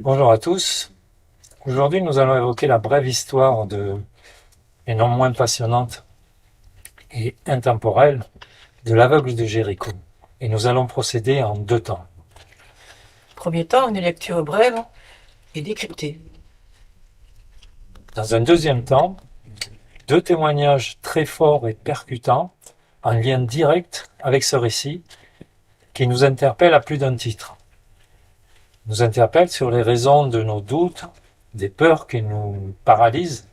Bonjour à tous. Aujourd'hui, nous allons évoquer la brève histoire et non moins passionnante et intemporelle, de l'aveugle de Jéricho. Et nous allons procéder en deux temps. Premier temps, une lecture brève et décryptée. Dans un deuxième temps, deux témoignages très forts et percutants, en lien direct avec ce récit, qui nous interpellent à plus d'un titre. Nous interpellent sur les raisons de nos doutes, des peurs qui nous paralysent,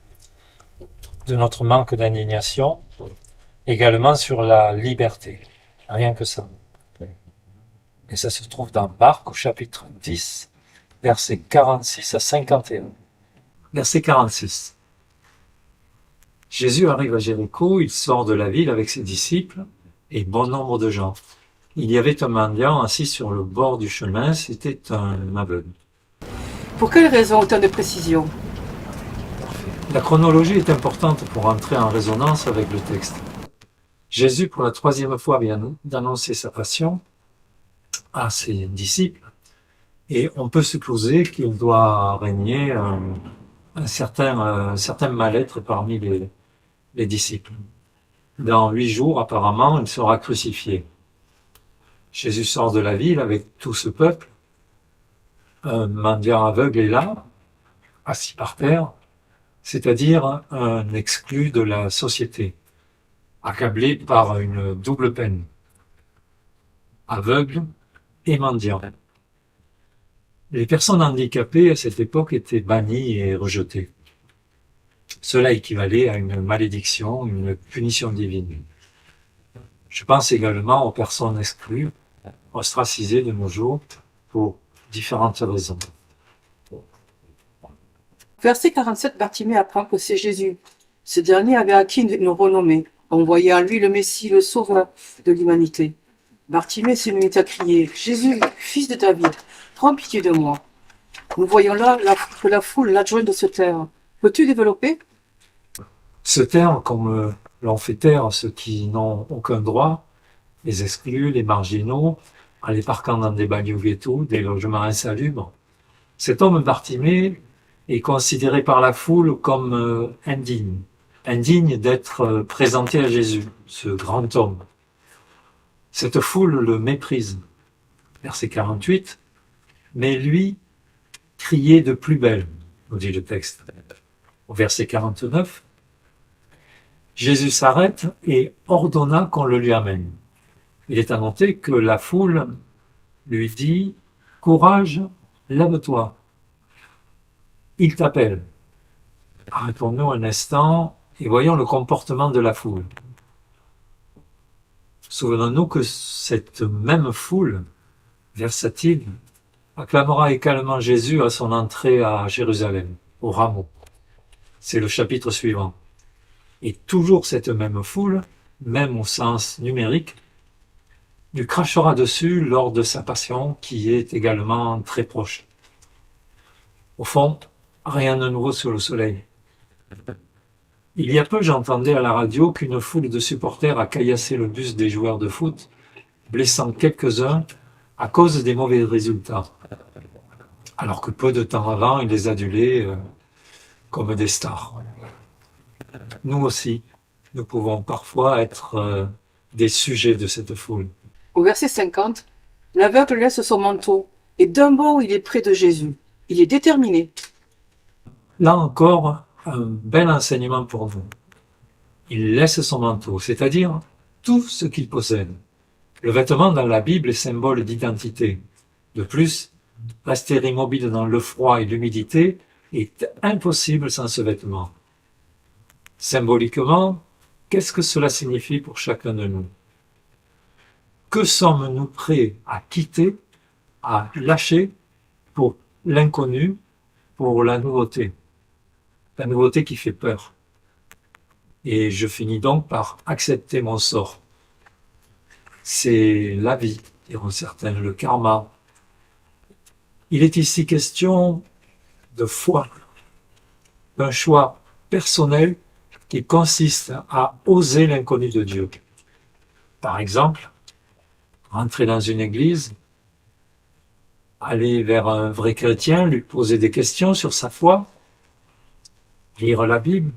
de notre manque d'indignation, également sur la liberté. Rien que ça. Et ça se trouve dans Marc au chapitre 10, versets 46 à 51. Verset 46. Jésus arrive à Jéricho, il sort de la ville avec ses disciples et bon nombre de gens. Il y avait un mendiant assis sur le bord du chemin, c'était un aveugle. Pour quelles raisons autant de précision? La chronologie est importante pour entrer en résonance avec le texte. Jésus, pour la troisième fois, vient d'annoncer sa passion à ses disciples et on peut supposer qu'il doit régner un certain mal-être parmi les disciples. Dans 8 jours, apparemment, il sera crucifié. Jésus sort de la ville avec tout ce peuple. Un mendiant aveugle est là, assis par terre, c'est-à-dire un exclu de la société, accablé par une double peine, aveugle et mendiant. Les personnes handicapées à cette époque étaient bannies et rejetées. Cela équivalait à une malédiction, une punition divine. Je pense également aux personnes exclues, ostracisées de nos jours, pour différentes raisons. Verset 47, Bartimée apprend que c'est Jésus. Ce dernier avait acquis une renommée. On voyait en lui le Messie, le sauveur de l'humanité. Bartimée se mit à crier, « Jésus, fils de David, prends pitié de moi. » Nous voyons là que la foule l'adjoint de se taire. Peux-tu développer? Se taire comme l'on fait taire ceux qui n'ont aucun droit, les exclus, les marginaux, en les parquant dans des banlieues ghettos, des logements insalubres. Cet homme Bartimée est considéré par la foule comme indigne d'être présenté à Jésus, ce grand homme. Cette foule le méprise. Verset 48. Mais lui criait de plus belle, nous dit le texte. Au verset 49, Jésus s'arrête et ordonna qu'on le lui amène. Il est à noter que la foule lui dit « Courage, lève-toi, il t'appelle ». Arrêtons-nous un instant et voyons le comportement de la foule. Souvenons-nous que cette même foule versatile acclamera également Jésus à son entrée à Jérusalem, au Rameau. C'est le chapitre suivant. Et toujours cette même foule, même au sens numérique, lui crachera dessus lors de sa passion qui est également très proche. Au fond, rien de nouveau sous le soleil. Il y a peu, j'entendais à la radio qu'une foule de supporters a caillassé le bus des joueurs de foot, blessant quelques-uns à cause des mauvais résultats. Alors que peu de temps avant, ils les adulaient comme des stars. Nous aussi, nous pouvons parfois être des sujets de cette foule. Au verset 50, l'aveugle laisse son manteau et d'un bond il est près de Jésus. Il est déterminé. Là encore, un bel enseignement pour nous. Il laisse son manteau, c'est-à-dire tout ce qu'il possède. Le vêtement dans la Bible est symbole d'identité. De plus, rester immobile dans le froid et l'humidité est impossible sans ce vêtement. Symboliquement, qu'est-ce que cela signifie pour chacun de nous? Que sommes-nous prêts à quitter, à lâcher pour l'inconnu, pour la nouveauté? La nouveauté qui fait peur. Et je finis donc par accepter mon sort. C'est la vie, diront certains, le karma. Il est ici question de foi, d'un choix personnel qui consiste à oser l'inconnu de Dieu. Par exemple, rentrer dans une église, aller vers un vrai chrétien, lui poser des questions sur sa foi, lire la Bible.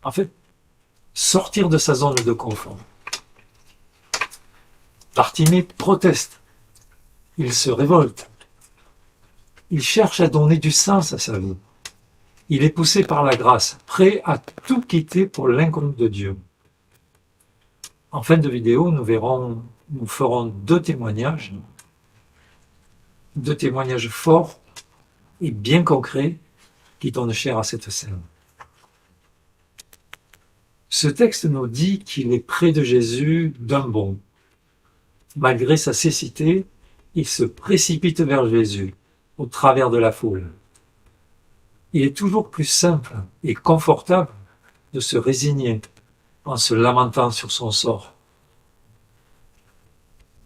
En fait, sortir de sa zone de confort. Bartimée proteste, il se révolte, il cherche à donner du sens à sa vie. Il est poussé par la grâce, prêt à tout quitter pour l'inconnu de Dieu. En fin de vidéo, nous ferons deux témoignages forts et bien concrets qui donnent chair à cette scène. Ce texte nous dit qu'il est près de Jésus d'un bond. Malgré sa cécité, il se précipite vers Jésus, au travers de la foule. Il est toujours plus simple et confortable de se résigner en se lamentant sur son sort,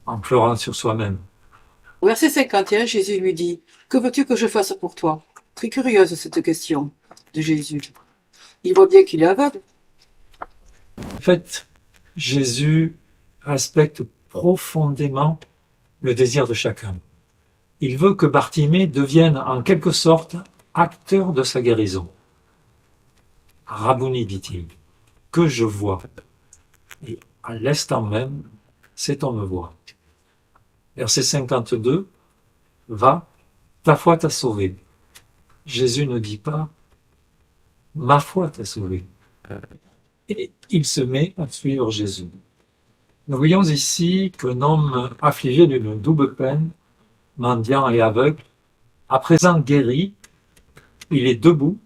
en pleurant sur soi-même. Au verset 51, Jésus lui dit, « Que veux-tu que je fasse pour toi ?» Très curieuse cette question de Jésus. Il voit bien qu'il est aveugle. En fait, Jésus respecte profondément le désir de chacun. Il veut que Bartimée devienne en quelque sorte acteur de sa guérison. Rabouni, dit-il, que je vois. Et à l'instant même, cet homme voit. Verset 52, va, ta foi t'a sauvé. Jésus ne dit pas, ma foi t'a sauvé. Et il se met à suivre Jésus. Nous voyons ici qu'un homme affligé d'une double peine, mendiant et aveugle, à présent guéri, il est debout,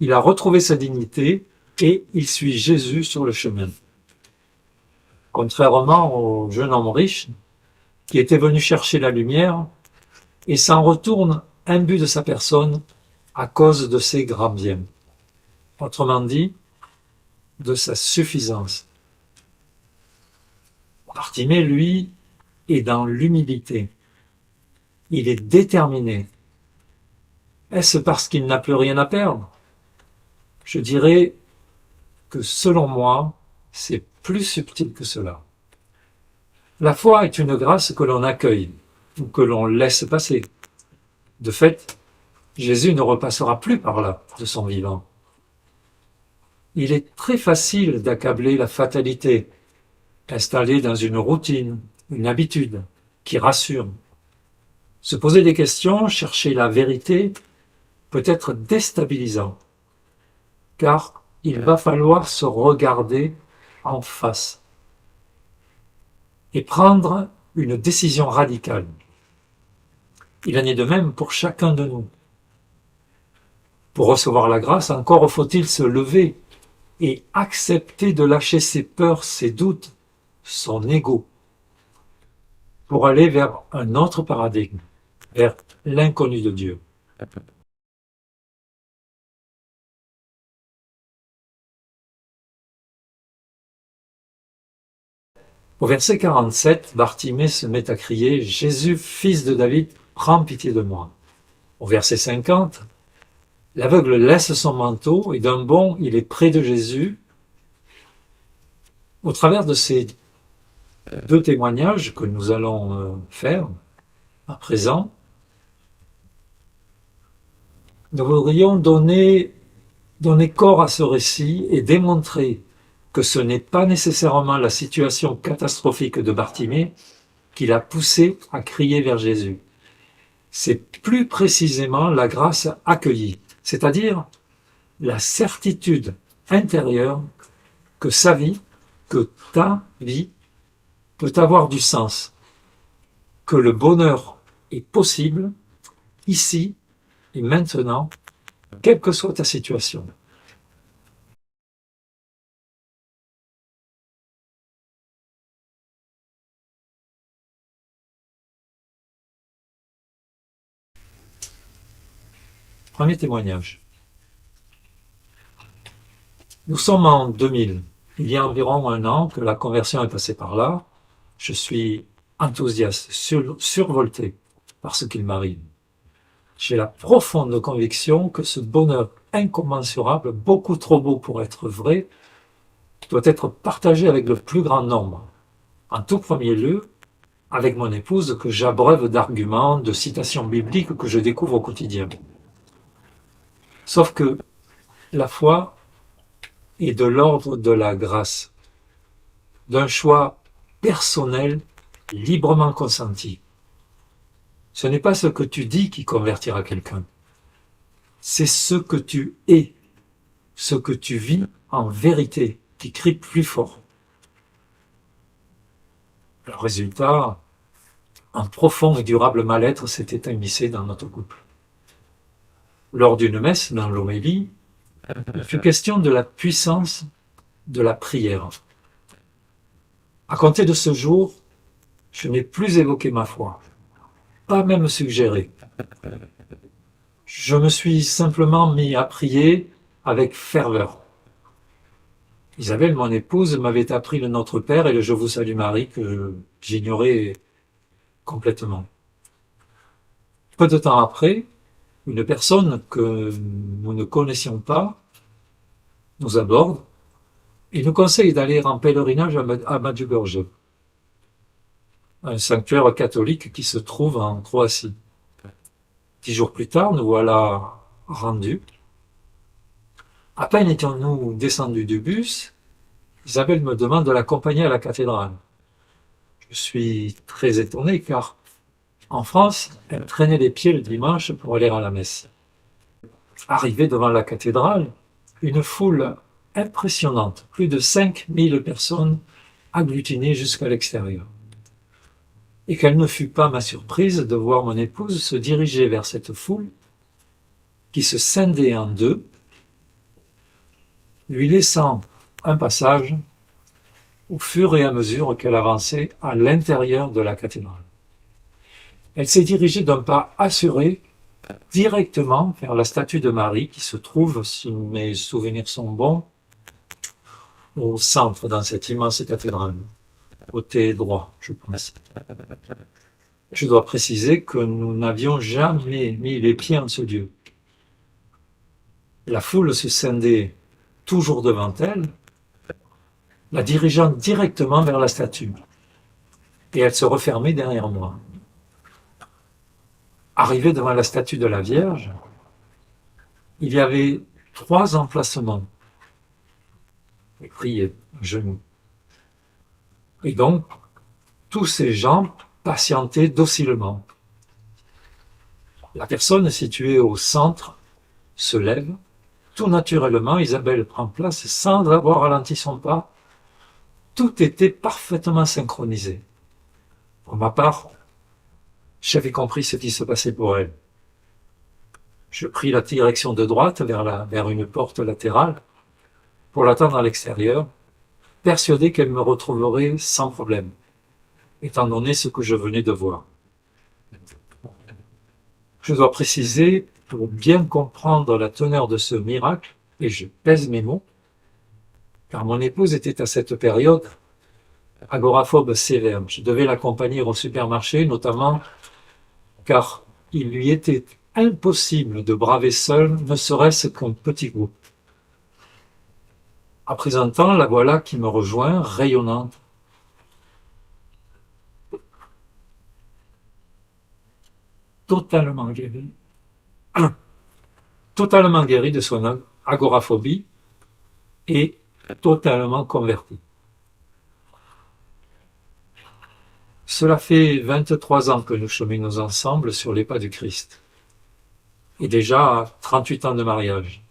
il a retrouvé sa dignité et il suit Jésus sur le chemin. Contrairement au jeune homme riche qui était venu chercher la lumière et s'en retourne imbu de sa personne à cause de ses grands biens. Autrement dit, de sa suffisance. Bartimée, lui, est dans l'humilité. Il est déterminé. Est-ce parce qu'il n'a plus rien à perdre? Je dirais que selon moi, c'est plus subtil que cela. La foi est une grâce que l'on accueille ou que l'on laisse passer. De fait, Jésus ne repassera plus par là de son vivant. Il est très facile d'accabler la fatalité, installée dans une routine, une habitude qui rassure. Se poser des questions, chercher la vérité, peut être déstabilisant, car il va falloir se regarder en face et prendre une décision radicale. Il en est de même pour chacun de nous. Pour recevoir la grâce, encore faut-il se lever et accepter de lâcher ses peurs, ses doutes, son ego, pour aller vers un autre paradigme, vers l'inconnu de Dieu. Au verset 47, Bartimée se met à crier « Jésus, fils de David, prends pitié de moi ». Au verset 50, l'aveugle laisse son manteau et d'un bond, il est près de Jésus. Au travers de ces deux témoignages que nous allons faire à présent, nous voudrions donner corps à ce récit et démontrer que ce n'est pas nécessairement la situation catastrophique de Bartimée qui l'a poussé à crier vers Jésus. C'est plus précisément la grâce accueillie, c'est-à-dire la certitude intérieure que sa vie, que ta vie peut avoir du sens, que le bonheur est possible ici et maintenant, quelle que soit ta situation. Premier témoignage. Nous sommes en 2000. Il y a environ un an que la conversion est passée par là. Je suis enthousiaste, survolté par ce qu'il m'arrive. J'ai la profonde conviction que ce bonheur incommensurable, beaucoup trop beau pour être vrai, doit être partagé avec le plus grand nombre. En tout premier lieu, avec mon épouse que j'abreuve d'arguments, de citations bibliques que je découvre au quotidien. Sauf que la foi est de l'ordre de la grâce, d'un choix personnel, librement consenti. Ce n'est pas ce que tu dis qui convertira quelqu'un. C'est ce que tu es, ce que tu vis en vérité, qui crie plus fort. Le résultat, un profond et durable mal-être s'était immiscé dans notre couple. Lors d'une messe, dans l'homélie, il fut question de la puissance de la prière. À compter de ce jour, je n'ai plus évoqué ma foi, pas même suggéré. Je me suis simplement mis à prier avec ferveur. Isabelle, mon épouse, m'avait appris le Notre Père et le Je vous salue Marie que j'ignorais complètement. Peu de temps après, une personne que nous ne connaissions pas nous aborde et nous conseille d'aller en pèlerinage à Medjugorje, un sanctuaire catholique qui se trouve en Croatie. 10 jours plus tard, nous voilà rendus. À peine étions-nous descendus du bus, Isabelle me demande de l'accompagner à la cathédrale. Je suis très étonné car, en France, elle traînait les pieds le dimanche pour aller à la messe. Arrivé devant la cathédrale, une foule impressionnante, plus de 5000 personnes agglutinées jusqu'à l'extérieur. Et quelle ne fut pas ma surprise de voir mon épouse se diriger vers cette foule qui se scindait en deux, lui laissant un passage au fur et à mesure qu'elle avançait à l'intérieur de la cathédrale. Elle s'est dirigée d'un pas assuré directement vers la statue de Marie qui se trouve, si mes souvenirs sont bons, au centre dans cette immense cathédrale, côté droit, je pense. Je dois préciser que nous n'avions jamais mis les pieds en ce lieu. La foule se scindait toujours devant elle, la dirigeant directement vers la statue, et elle se refermait derrière moi. Arrivé devant la statue de la Vierge, il y avait 3 emplacements. Et prier, genoux. Et donc, tous ces gens patientaient docilement. La personne située au centre se lève. Tout naturellement, Isabelle prend place sans avoir ralenti son pas. Tout était parfaitement synchronisé. Pour ma part, j'avais compris ce qui se passait pour elle. Je pris la direction de droite vers une porte latérale pour l'attendre à l'extérieur, persuadé qu'elle me retrouverait sans problème, étant donné ce que je venais de voir. Je dois préciser, pour bien comprendre la teneur de ce miracle, et je pèse mes mots, car mon épouse était à cette période agoraphobe sévère. Je devais l'accompagner au supermarché, notamment car il lui était impossible de braver seul, ne serait-ce qu'un petit groupe. Après un temps, la voilà qui me rejoint, rayonnante. Totalement guérie. Totalement guérie de son agoraphobie et totalement convertie. Cela fait 23 ans que nous cheminons ensemble sur les pas du Christ. Et déjà 38 ans de mariage.